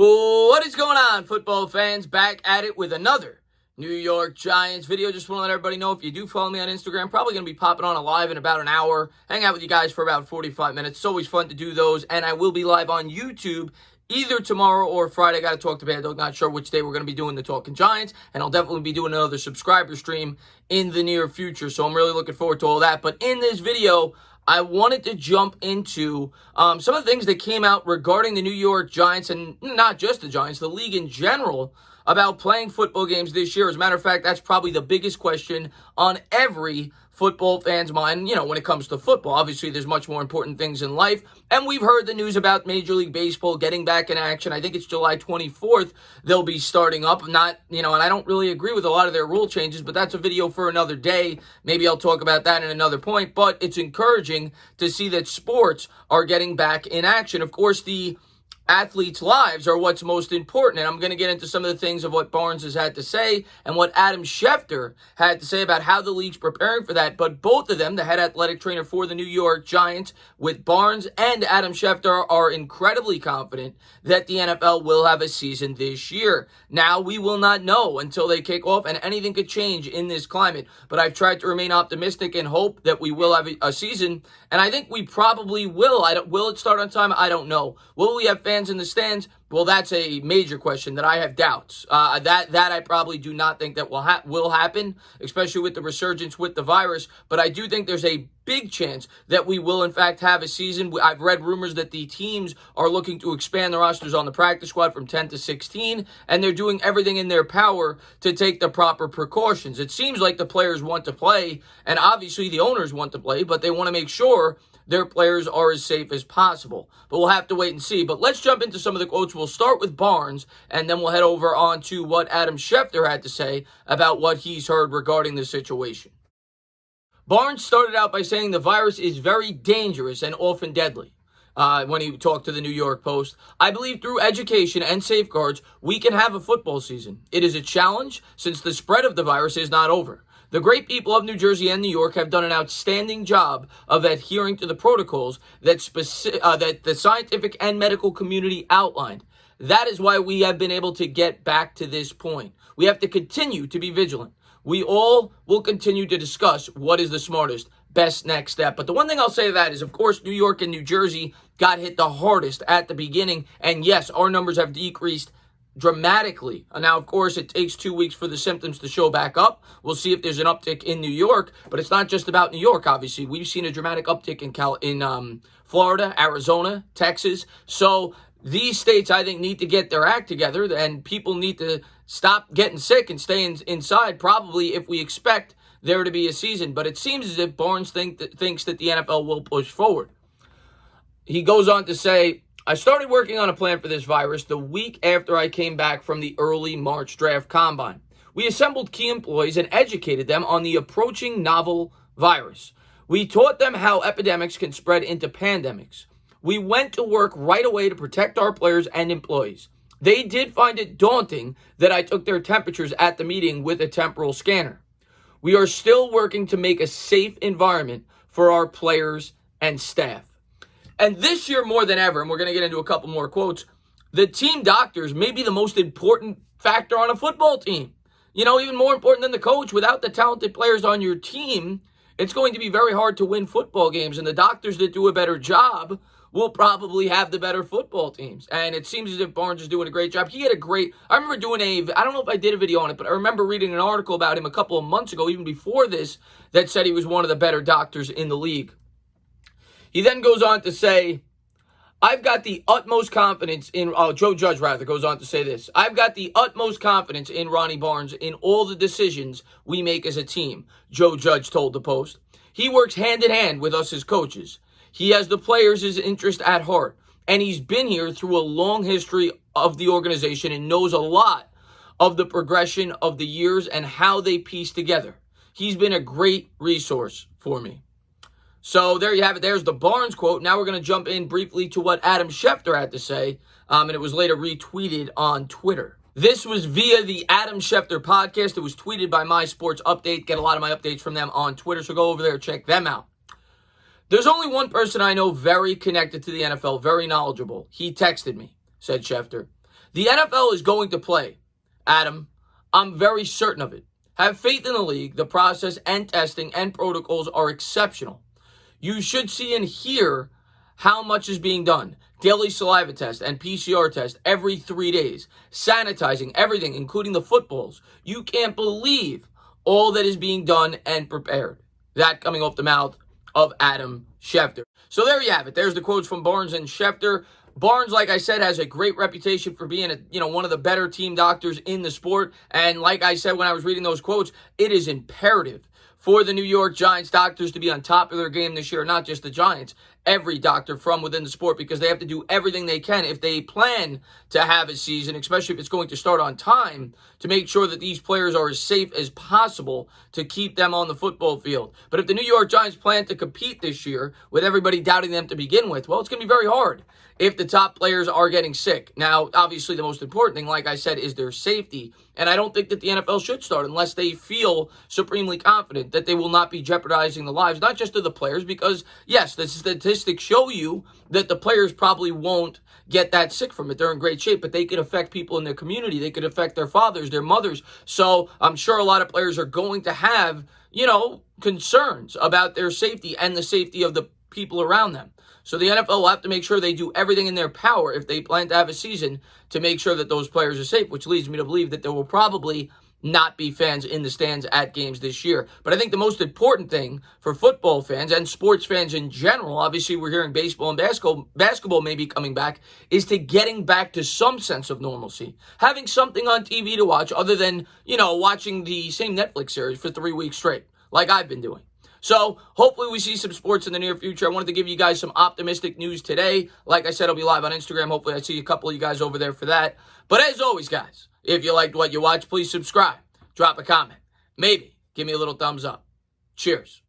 What is going on, football fans? Back at it with another New York Giants video. Just want to let everybody know, if you do follow me on Instagram, probably going to be popping on a live in about an hour. Hang out with you guys for about 45 minutes. It's always fun to do those. And I will be live on YouTube either tomorrow or Friday. I got to talk to Bad Dog. Not sure which day we're going to be doing the Talking Giants. And I'll definitely be doing another subscriber stream in the near future. So I'm really looking forward to all that. But in this video, I wanted to jump into some of the things that came out regarding the New York Giants, and not just the Giants, the league in general, about playing football games this year. As a matter of fact, that's probably the biggest question on every football fan's mind, when it comes to football. Obviously, there's much more important things in life, and we've heard the news about Major League Baseball getting back in action. I think it's July 24th they'll be starting up. And I don't really agree with a lot of their rule changes, but that's a video for another day. Maybe I'll talk about that in another point, but it's encouraging to see that sports are getting back in action. Of course, the athletes' lives are what's most important, and I'm going to get into some of the things of what Barnes has had to say and what Adam Schefter had to say about how the league's preparing for that. But both of them, the head athletic trainer for the New York Giants with Barnes and Adam Schefter, are incredibly confident that the NFL will have a season this year. Now, we will not know until they kick off, and anything could change in this climate, but I've tried to remain optimistic and hope that we will have a season, and I think we probably will. Will it start on time? I don't know. Will we have fans in the stands? Well, that's a major question that I have doubts. That I probably do not think that will happen, especially with the resurgence with the virus. But I do think there's a big chance that we will, in fact, have a season. I've read rumors that the teams are looking to expand the rosters on the practice squad from 10 to 16, and they're doing everything in their power to take the proper precautions. It seems like the players want to play, and obviously the owners want to play, but they want to make sure their players are as safe as possible. But we'll have to wait and see. But let's jump into some of the quotes. We'll start with Barnes, and then we'll head over on to what Adam Schefter had to say about what he's heard regarding the situation. Barnes started out by saying the virus is very dangerous and often deadly. When he talked to the New York Post, I believe through education and safeguards, we can have a football season. It is a challenge since the spread of the virus is not over. The great people of New Jersey and New York have done an outstanding job of adhering to the protocols that the scientific and medical community outlined. That is why we have been able to get back to this point. We have to continue to be vigilant. We all will continue to discuss what is the smartest, best next step. But the one thing I'll say to that is, of course, New York and New Jersey got hit the hardest at the beginning. And yes, our numbers have decreased dramatically. Now, of course, it takes 2 weeks for the symptoms to show back up. We'll see if there's an uptick in New York, but it's not just about New York, obviously. We've seen a dramatic uptick in Florida, Arizona, Texas. So these states, I think, need to get their act together, and people need to stop getting sick and stay inside, probably, if we expect there to be a season. But it seems as if Barnes thinks that the NFL will push forward. He goes on to say, I started working on a plan for this virus the week after I came back from the early March draft combine. We assembled key employees and educated them on the approaching novel virus. We taught them how epidemics can spread into pandemics. We went to work right away to protect our players and employees. They did find it daunting that I took their temperatures at the meeting with a temporal scanner. We are still working to make a safe environment for our players and staff. And this year more than ever, and we're going to get into a couple more quotes, the team doctors may be the most important factor on a football team. Even more important than the coach. Without the talented players on your team, it's going to be very hard to win football games. And the doctors that do a better job will probably have the better football teams. And it seems as if Barnes is doing a great job. I remember doing I don't know if I did a video on it, but I remember reading an article about him a couple of months ago, even before this, that said he was one of the better doctors in the league. He then goes on to say, I've got the utmost confidence in, Joe Judge rather goes on to say this, I've got the utmost confidence in Ronnie Barnes in all the decisions we make as a team, Joe Judge told the Post. He works hand in hand with us as coaches. He has the players' interest at heart, and he's been here through a long history of the organization and knows a lot of the progression of the years and how they piece together. He's been a great resource for me. So there you have it. There's the Barnes quote. Now we're going to jump in briefly to what Adam Schefter had to say, and it was later retweeted on Twitter. This was via the Adam Schefter podcast. It was tweeted by My Sports Update. Get a lot of my updates from them on Twitter, so go over there, check them out. There's only one person I know very connected to the NFL, very knowledgeable. He texted me, said Schefter. The NFL is going to play, Adam. I'm very certain of it. Have faith in the league. The process and testing and protocols are exceptional. You should see and hear how much is being done. Daily saliva test and PCR test every 3 days. Sanitizing everything, including the footballs. You can't believe all that is being done and prepared. That coming off the mouth of Adam Schefter. So there you have it. There's the quotes from Barnes and Schefter. Barnes, like I said, has a great reputation for being one of the better team doctors in the sport. And like I said when I was reading those quotes, it is imperative for the New York Giants doctors to be on top of their game this year. Not just the Giants, every doctor from within the sport, because they have to do everything they can if they plan to have a season, especially if it's going to start on time, to make sure that these players are as safe as possible to keep them on the football field. But if the New York Giants plan to compete this year with everybody doubting them to begin with, well, it's going to be very hard if the top players are getting sick. Now, obviously, the most important thing, like I said, is their safety. And I don't think that the NFL should start unless they feel supremely confident that they will not be jeopardizing the lives, not just of the players, because, yes, the statistics show you that the players probably won't get that sick from it. They're in great shape, but they could affect people in their community. They could affect their fathers, their mothers. So I'm sure a lot of players are going to have, concerns about their safety and the safety of the people around them. So the NFL will have to make sure they do everything in their power if they plan to have a season to make sure that those players are safe, which leads me to believe that there will probably not be fans in the stands at games this year. But I think the most important thing for football fans and sports fans in general, obviously we're hearing baseball and basketball may be coming back, is to getting back to some sense of normalcy. Having something on TV to watch other than, watching the same Netflix series for 3 weeks straight, like I've been doing. So hopefully we see some sports in the near future. I wanted to give you guys some optimistic news today. Like I said, I'll be live on Instagram. Hopefully I see a couple of you guys over there for that. But as always, guys, if you liked what you watched, please subscribe. Drop a comment. Maybe give me a little thumbs up. Cheers.